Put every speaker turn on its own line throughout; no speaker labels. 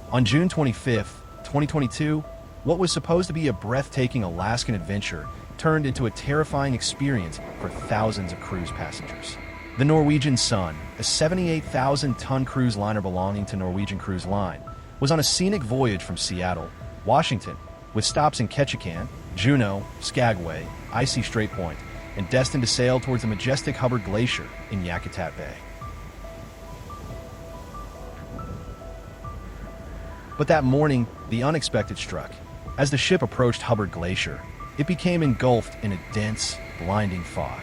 On June 25, 2022, what was supposed to be a breathtaking Alaskan adventure turned into a terrifying experience for thousands of cruise passengers. The Norwegian Sun, a 78,000-ton cruise liner belonging to Norwegian Cruise Line, was on a scenic voyage from Seattle, Washington, with stops in Ketchikan, Juneau, Skagway, Icy Strait Point, and destined to sail towards the majestic Hubbard Glacier in Yakutat Bay. But that morning, the unexpected struck. As the ship approached Hubbard Glacier, it became engulfed in a dense, blinding fog.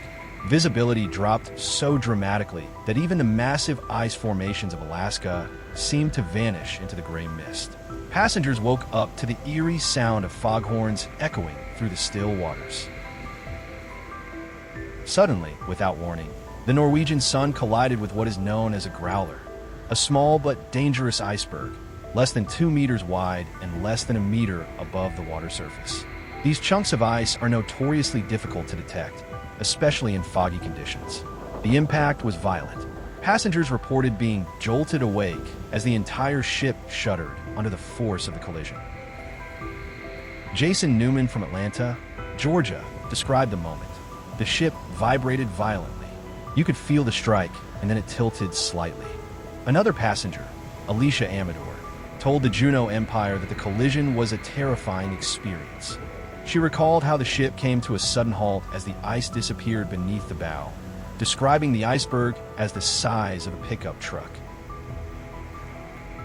Visibility dropped so dramatically that even the massive ice formations of Alaska seemed to vanish into the gray mist. Passengers woke up to the eerie sound of foghorns echoing through the still waters. Suddenly, without warning, the Norwegian Sun collided with what is known as a growler, a small but dangerous iceberg, less than 2 meters wide and less than a meter above the water surface. These chunks of ice are notoriously difficult to detect, especially in foggy conditions. The impact was violent. Passengers reported being jolted awake as the entire ship shuddered under the force of the collision. Jason Newman from Atlanta, Georgia, described the moment. The ship vibrated violently. You could feel the strike, and then it tilted slightly. Another passenger, Alicia Amador, told the Juneau Empire that the collision was a terrifying experience. She recalled how the ship came to a sudden halt as the ice disappeared beneath the bow, describing the iceberg as the size of a pickup truck.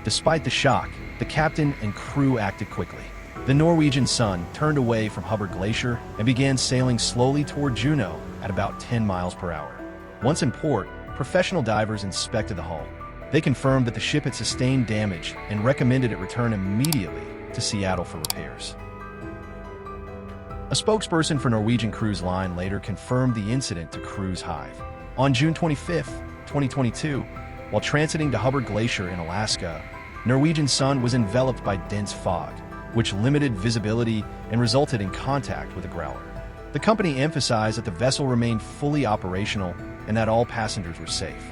Despite the shock, the captain and crew acted quickly. The Norwegian Sun turned away from Hubbard Glacier and began sailing slowly toward Juneau at about 10 miles per hour. Once in port, professional divers inspected the hull. They confirmed that the ship had sustained damage and recommended it return immediately to Seattle for repairs. A spokesperson for Norwegian Cruise Line later confirmed the incident to Cruise Hive. On June 25, 2022, while transiting to Hubbard Glacier in Alaska, Norwegian Sun was enveloped by dense fog, which limited visibility and resulted in contact with a growler. The company emphasized that the vessel remained fully operational and that all passengers were safe.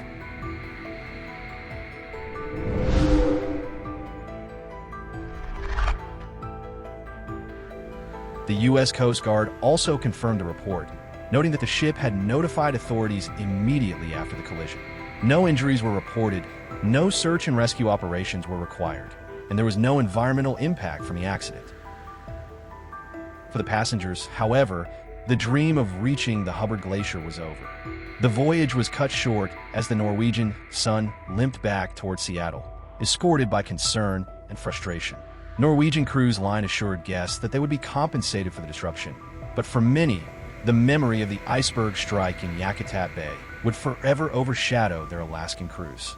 The U.S. Coast Guard also confirmed the report, noting that the ship had notified authorities immediately after the collision. No injuries were reported, no search and rescue operations were required, and there was no environmental impact from the accident. For the passengers, however, the dream of reaching the Hubbard Glacier was over. The voyage was cut short as the Norwegian Sun limped back toward Seattle, escorted by concern and frustration. Norwegian Cruise Line assured guests that they would be compensated for the disruption, but for many, the memory of the iceberg strike in Yakutat Bay would forever overshadow their Alaskan cruise.